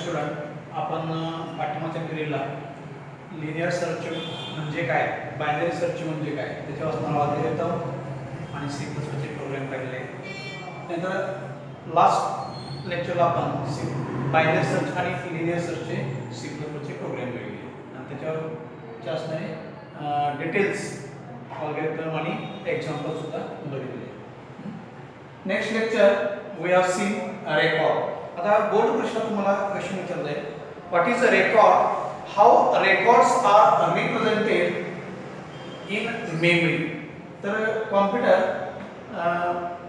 Student आपण पाठिंबाच्या पिरियडला linear search म्हणजे काय, बायनरी सर्च म्हणजे काय त्याच्यावर असणारा अल्गोरिदम आणि सी प्लस प्लसचे प्रोग्राम पाहिले. नंतर लास्ट लेक्चरला आपण बायनरी सर्च आणि लिनियर सर्चचे सी प्लस प्लसचे प्रोग्राम बघितले आणि त्याच्यावरचे असणारे डिटेल्स अल्गोरिदम आणि एक्झाम्पल सुद्धा बघितले. Next lecture we have seen record. आता बोर्ड प्रश्न तुम्हाला क्वेश्चन विचारला आहे, what is a record, how records are represented in memory. तर कॉम्प्युटर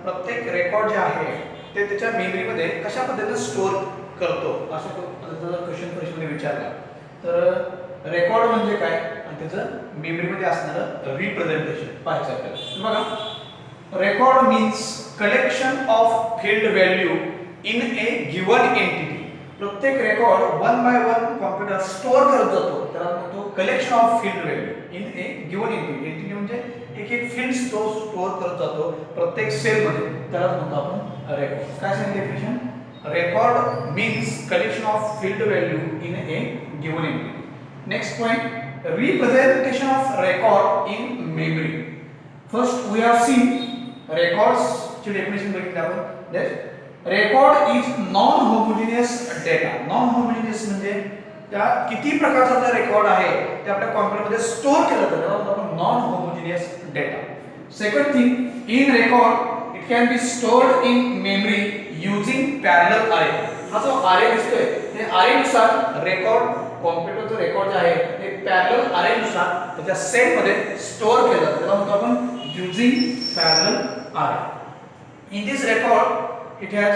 प्रत्येक रेकॉर्ड जे आहे ते त्याच्या मेमरीमध्ये कशा पद्धतीने स्टोअर करतो अशा पद्धतीचा क्वेश्चन परीक्षेमध्ये विचारला. तर रेकॉर्ड म्हणजे काय आणि त्याचं मेमरीमध्ये असणारं रिप्रेझेंटेशन पाहायचं आपल्याला. बघा, record means collection of field value in a given entity. प्रत्येक record one by one computer store करत जातो, त्याला म्हणतो collection of field value in a given entity. Entity म्हणजे एक एक फील्ड स्टोअर करत जातो प्रत्येक सेलमध्ये, त्यालाच म्हणतो आपण रेकॉर्ड. काय सांगितलं definition? Record means collection of field value in a given entity. Next point, representation of record in memory. First we have seen records ची डेफिनेशन बघितली आपण. Record is non homogeneous data. Non homogeneous म्हणजे त्या किती प्रकारचा जो record आहे ते आपल्या कॉम्प्युटरमध्ये स्टोअर केलं जातं, त्याला आपण non homogeneous data. Second thing, in record it can be stored in memory using parallel अरे. हा जो अरे दिसतोय ते अरे नुसार रेकॉर्ड, कॉम्प्युटरचं रेकॉर्ड जे आहे ते पॅरलल अरे नुसार त्याच्या सेलमध्ये स्टोअर केलं जातं, त्याला म्हणतो आपण युजिंग पॅरलल अरे. In this record it has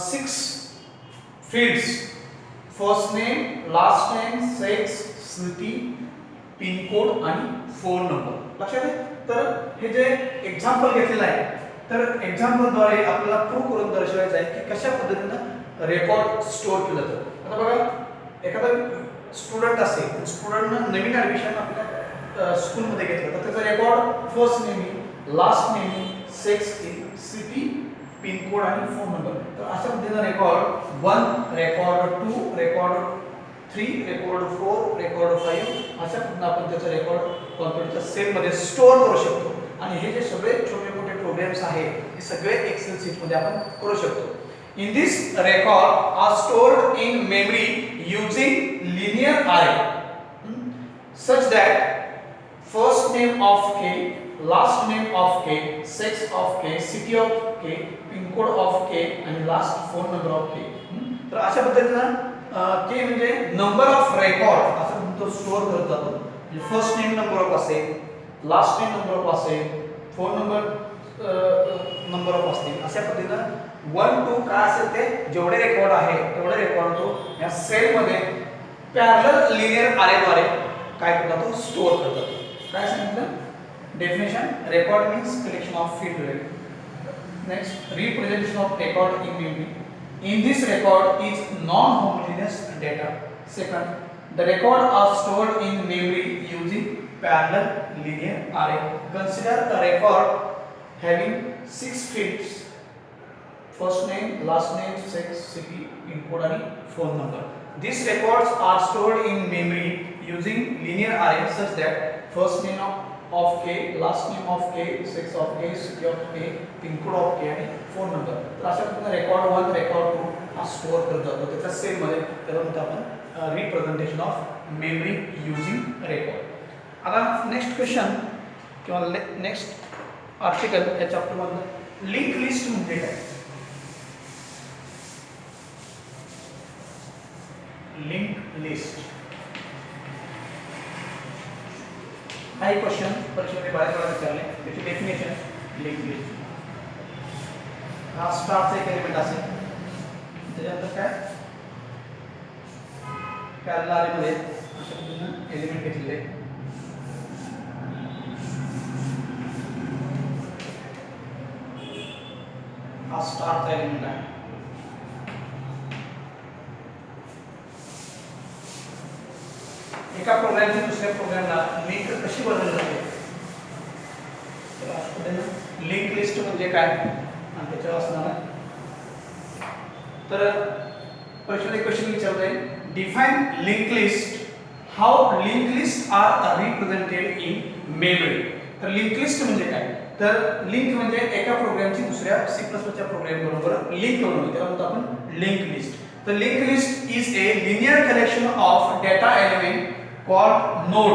6 fields: first name, last name, sex, city, pin code आणि phone number. लक्षात आहे? तर हे जे एक्झाम्पल घेतलेलं आहे, तर एक्झाम्पलद्वारे आपल्याला प्रूव्ह करून दर्शवायचं आहे की कशा पद्धतीनं रेकॉर्ड स्टोअर केलं जातं. आता बघा, एखादा स्टुडंट असेल, स्टुडंटनं नवीन ॲडमिशन आपल्या स्कूलमध्ये घेतलं तर त्याचा record first name, last name, sex, city, pin code आणि फोन नंबर. तर अशा पद्धतीने record 1, record 2, record 3, record 4, record 5 अशा पद्धतीने आपण त्याचा रेकॉर्ड कॉम्प्युटरच्या सेलमध्ये स्टोअर करू शकतो. आणि हे जे सगळे छोटे मोठे प्रोग्राम्स आहेत हे सगळे एक्सेल शीटमध्ये आपण करू शकतो. In this record are stored in memory using linear array such that first name of K, last name of K, sex of K, city of K, pin code of K आणि last phone number of K. तर अशा पद्धतीनं K म्हणजे number of record असं तो store करत जातो. म्हणजे फर्स्ट नेम नंबर ऑफ असेल, लास्ट नेम नंबर ऑफ असेल, फोन नंबर ऑफ असतील. अशा पद्धतीनं 1 to काय असेल ते जेवढे रेकॉर्ड आहे तेवढे रेकॉर्ड तो या सेलमध्ये पॅरलल लिनियर अरेद्वारे काय करतो, तो स्टोअर करत जातो. काय सांगितलं definition? Record means collection of field value. Next, representation of record in memory. In this record is non homogeneous data. Second, the record are stored in memory using parallel linear array. Consider a record having 6 fields: first name, last name, sex, city, pin code आणि phone number. These records are stored in memory using linear array such that first name of K, last name of K, sex of K, city of K, pin code of K आणि phone number. तर अशा पद्धतीने record 1, record 2 हा store करत जातो त्याच्या सेलमध्ये, त्याला म्हणतो आपण representation of memory using record. आता नेक्स्ट क्वेश्चन किंवा नेक्स्ट आर्टिकल या चॅप्टरमधलं लिंक लिस्ट म्हणजे काय? लिंक लिस्ट हा एक क्वेश्चन परीक्षेमध्ये बऱ्याच वेळा विचारले. त्याची डेफिनेशन लिंक लिस्ट हा स्टारचा एक एलिमेंट असेल, त्याच्यानंतर काय पॅरलल अरेमध्ये अशा पद्धतीनं एलिमेंट घेतलेले. हा स्टारचा एलिमेंट आहे. एका प्रोग्रामची दुसऱ्या प्रोग्रामला लिंक कशी बनवली जाते? तर लिंक लिस्ट म्हणजे काय आणि त्याच्यावर असणार तर परीक्षेला एक क्वेश्चन विचारत आहे, define link list, how link list are represented in memory. तर लिंक लिस्ट म्हणजे काय, तर लिंक म्हणजे एका प्रोग्रामची दुसऱ्या C++ च्या प्रोग्राम बरोबर लिंक करून, त्याला म्हणतो आपण लिंक लिस्ट. तर link list is a linear collection of data element called node.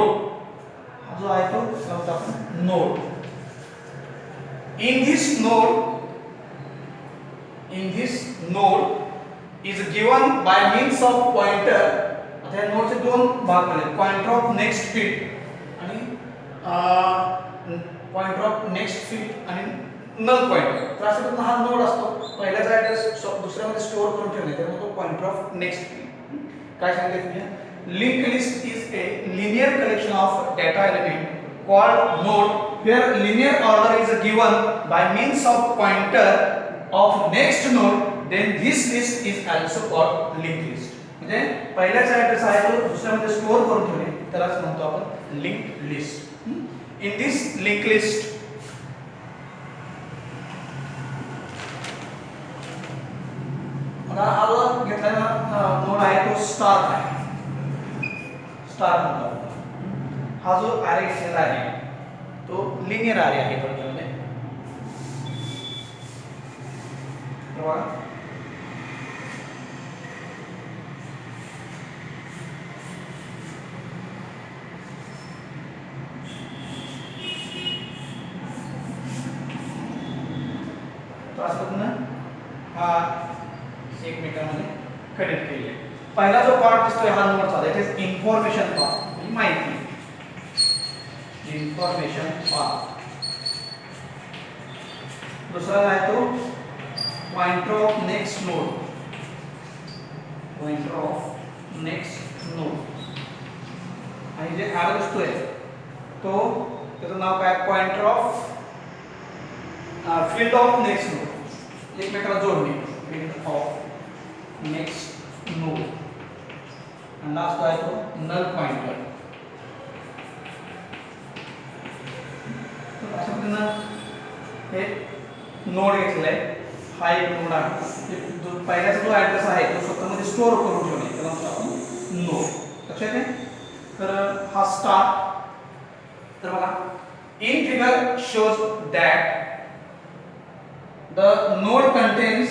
जो आहे तो म्हणतो आपण node. In this node is given by means of pointer. आता या नोडचे दोन भाग आहेत, पॉइंटर ऑफ नेक्स्ट फिट आणि पॉइंटर ऑफ नेक्स्ट फिट आणि नल पॉइंटर. तर असं करून हा नोड असतो, पहिल्याचा ॲड्रेस दुसऱ्यामध्ये स्टोअर करून ठेवणे, त्यामुळे तो पॉइंटर ऑफ नेक्स्ट फिट. काय सांगितलं, link list is a linear collection of data element called node where linear order is given by means of pointer of next node, then this list is also called linked list. म्हणजे पहिल्याचा address आहे तो दुसऱ्यामध्ये store करून ठेवणे, त्यालाच म्हणतो आपण linked list. In this link list आता हा जो घेतलेला नोड आहे तो स्टार आहे, स्टार म्हणतो. हा जो ॲरे घेतलेला आहे तो लिनियर ॲरे आहे थोडक्यामध्ये. बघा तो असं ना हा एकमेकांमध्ये कनेक्ट केले. पहिला जो पार्ट दिसतोय हा नोडचा, दॅट इज इन्फॉर्मेशन पार्ट, म्हणजे माहिती, इन्फॉर्मेशन पार्ट. दूसरा है तो pointer of next node, pointer of next node. आणि जे ॲरो दिसतोय तो त्याचं नाव काय, pointer of field of next node, एकमेकाला जोडणे, फील्ड ऑफ नेक्स्ट नोड. आणि लास्ट आहे तो नल पॉइंटर. अशा पद्धतीनं हे नोड घेतलाय, हा एक नोड आहे, जो पहिल्याचा जो ॲड्रेस आहे तो स्वतःमध्ये स्टोअर करून ठेवणे, त्याला म्हणतो आपण नोड. लक्षात आहे. तर हा स्टार. तर बघा in figure shows that the node contains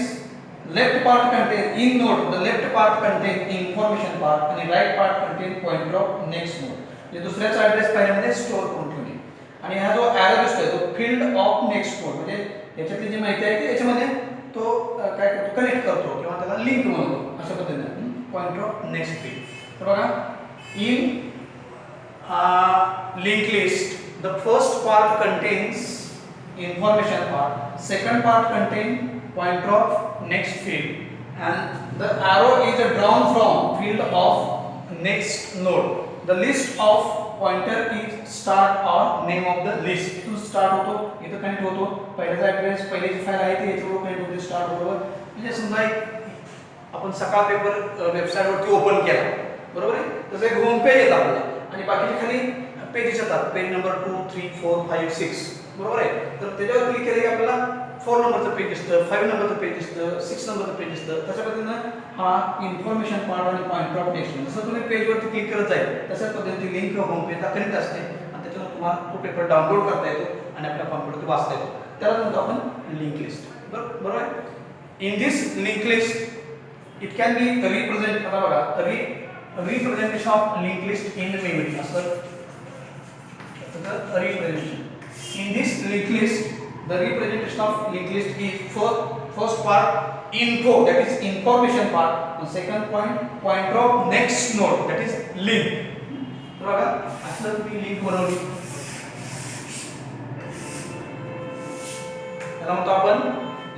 left part contain in node, the left part contain information part आणि right part contain pointer of next node. म्हणजे दुसऱ्याचा ॲड्रेस पहिल्यामध्ये स्टोअर करून ठेवणे. आणि हा जो ॲरो दिसतोय तो फील्ड ऑफ नेक्स्ट नोड, म्हणजे याच्यातली जी माहिती आहे ती याच्यामध्ये तो काय करतो, कनेक्ट करतो किंवा त्याला लिंक म्हणतो. अशा पद्धतीने पॉइंटर ऑफ नेक्स्ट फील्ड. तर बघा in link list the first part contains information part, second part contain pointer of next field and the arrow is drawn from field of next node. The list of pointer is start or name of the list. इथून start होतो, इथं connect होतो, पहिल्याचा address पहिल्याची file आहे ती याच्यावर connect होते start बरोबर. म्हणजे समजा एक आपण सकाळ पेपर वेबसाईटवरती ओपन केला बरोबर आहे, तसं एक होम पेज येतं आपल्याला आणि बाकीचे खाली पेजेस येतात, पेज नंबर 2, 3, 4, 5, 6 बरोबर आहे. तर त्याच्यावर क्लिक केलं की आपल्याला 4 नंबरचं पेज दिसतं, 5 नंबरचं पेज दिसतं, 6 नंबरचं पेज दिसतं. तशा पद्धतीनं हा इन्फॉर्मेशन पार्ट आणि पॉइंटर ऑफ नेक्स्ट. जसं तुम्ही पेजवरती क्लिक करत जाईल तशाच पद्धतीने लिंक होम पेजला कनेक्ट असते आणि त्याच्यावर तुम्हाला तो पेपर डाउनलोड करता येतो आणि आपल्या कॉम्प्युटरवरती वाचता येतो. त्याला म्हणतो आपण लिंक लिस्ट. बरोबर आहे. In this link list it can be represent, आता बघा representation of link list in memory असं representation. In this linked list, the representation of linked list is first part info, that is information part, and second point pointer of next node, that is link. तर बघा असं तुम्ही link बनवली, त्याला म्हणतो आपण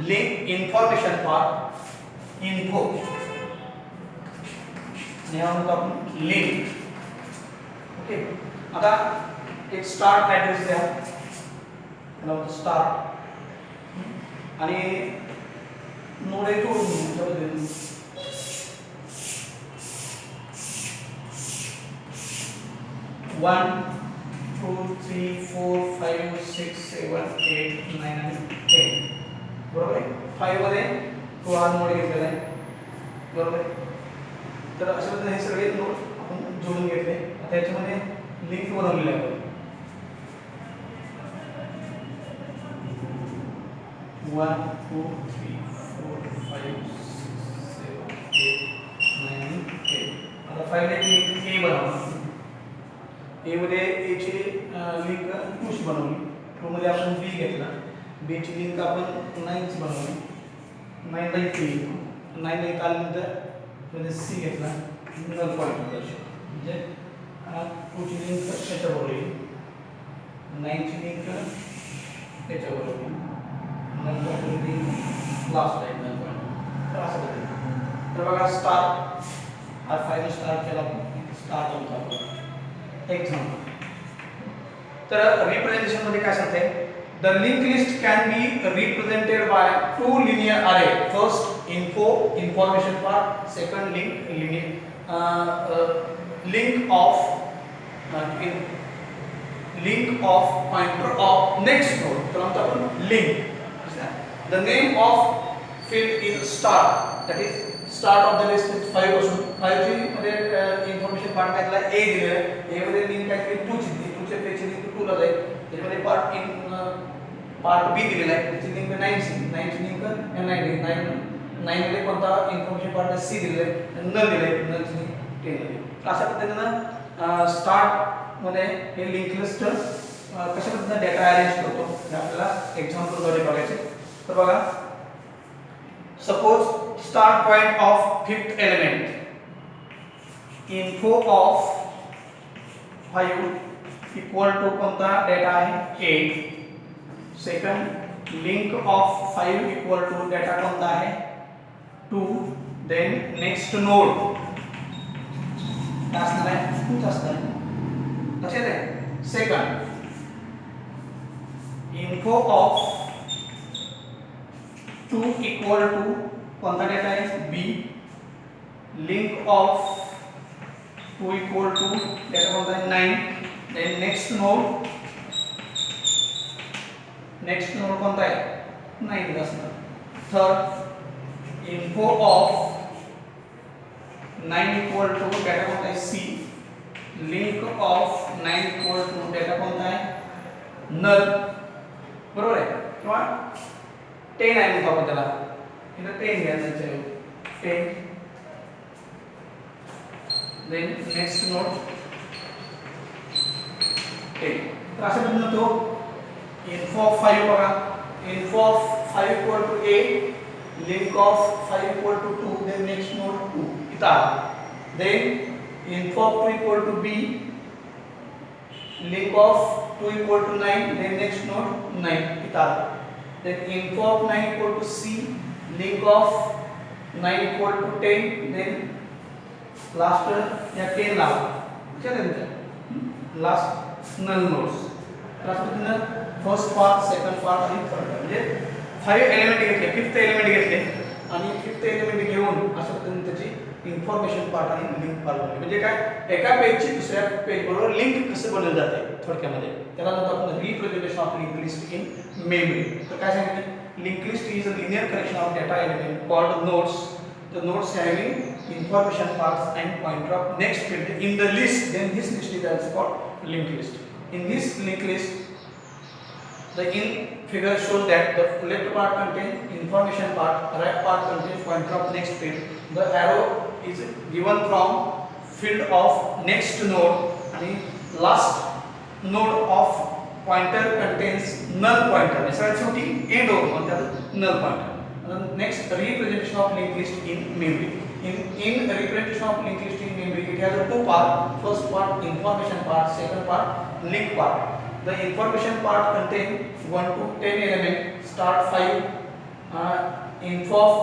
link information part info, याला म्हणतो आपण लिंक. ओके. आता एक स्टार्ट ॲड्रेस द्या, त्याला म्हणतो स्टार्ट आणि नोड एक जोडून 1 2 3 4 5 6 7 8 9 आणि 10 बरोबर आहे. 5 मध्ये तो हा नोड घेतलेला आहे बरोबर आहे. तर अशा पद्धतीने हे सगळे नोड आपण जोडून घेतले. आता याच्यामध्ये लिंक बनवलेली आहे. 1 2 3 4 5 6 7 8 9 10. आता फाईलला एक ए बनवू. ए मध्ये ए ची लिंक 2 शी बनवली. 2 मध्ये आपण बी घेतला. बी ची लिंक आपण 9 ची बनवली. 9 ला इथे 9 ला इथे आल्यानंतर मध्ये सी घेतला. नल पॉईंट दर्शवतो. म्हणजे 2 ची लिंक याच्याबरोबर येईल. 9 ची लिंक याच्याबरोबर येईल. नल पॉईंट लिंक लास्ट आहे नल पॉईंट. तर असं बघा. तर बघा स्टार हा फाईल स्टार केला स्टार होता आपला. एक्झाम्पल. तर रिप्रेझेंटेशन मध्ये काय सांगते? The linked list can be represented by two linear array. First information part. Second link of pointer of next node. तर म्हणतो आपण link. The name of field is start. That is start of the list is 5 पासून 5 ची मध्ये information part काय दिला a दिलेला आहे. a मध्ये लिंक काय दिली 2 ची. 2 च्या पेजची लिंक 2 ला जाईल. त्यामध्ये पार्ट बी दिलेला आहे. त्याची लिंक 9 ची. 9 ची लिंक 9 मध्ये कोणता इन्फॉर्मेशन पार्ट सी दिलेला आहे. नल दिलेला आहे. नल ची 10 दिली. अशा पद्धतीने स्टार्ट मध्ये हे लिंक लिस्ट कशा पद्धतीने डेटा अरेंज करतो हे आपल्याला एक्झाम्पल द्वारे बघायचे. तर बघा suppose start point of fifth element info of 5 equal to कोणता डेटा आहे 8. Second link of 5 equal to data कोणता आहे 2. देन नेक्स्ट नोड काय असणार आहे 2 असणार आहे. लक्षात आहे. Second info of 2 equal to कोणता डेटा आहे B. Link of 2 equal to data कोणता आहे 9. देन नेक्स्ट नोड कोणता आहे 9 असणार. Third info of 9 equal to data कोणता आहे C. Link of 9 equal to data कोणता आहे नल. बरोबर आहे. किंवा 10 आहे म्हणतो आपण त्याला. इथं 10 घ्यायचं आहे 10. Then next node 10. तर अशा पद्धतीने तो info of 5 बघा. info of 5 equal to a. link of 5 equal to 2. then next node 2 इथं आला. then info of 2 equal to b. link of 2 equal to 9. then next node 9 इथं आला. then info of 9 equal to c. link of 9 equal to 10. then last या 10 लावा. Last null nodes. First part second part आणि third म्हणजे 5 element घेतले. Fifth element घेतले आणि fifth element घेऊन अशा पद्धतीने त्याची इन्फॉर्मेशन पार्ट आणि लिंक पार्ट बनवले. म्हणजे काय एका पेजची दुसऱ्या पेज बरोबर लिंक कसं बनवलं जाते थोडक्यामध्ये त्याला म्हणतो आपण representation of link list in memory. तर काय सांगितलं link list is a linear collection of data element called nodes. The nodes having information parts and pointer of next field in the list, then this list is also called linked list. In this linked list, the in figure shows that the left part contains information part, right part contains pointer of next field. The arrow is given from field of next node and last node of pointer contains null pointer. सगळ्यात शेवटी end होतो म्हणतात null pointer. Next representation of linked list in memory. In representation of linked list in memory, it has a two part. First part information part, second part link part. The information part contains 1 to 10 element. Start 5. Info of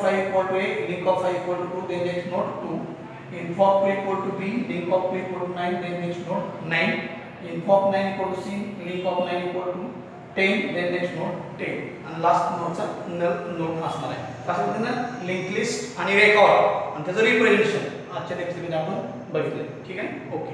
5 equal to a. Link of 5 equal to 2. Then next node 2. Info of 2 equal to b. Link of 2 equal to 9. Then next node 9. Info of 9 equal to c. Link of 9 equal to 10. Then next node 10. आणि last नोडचा null node असणार आहे. अशा पद्धतीने link list आणि record आणि त्याचं representation आजच्या लेक्चरमध्ये आपण बघितलं. ठीक आहे. ओके.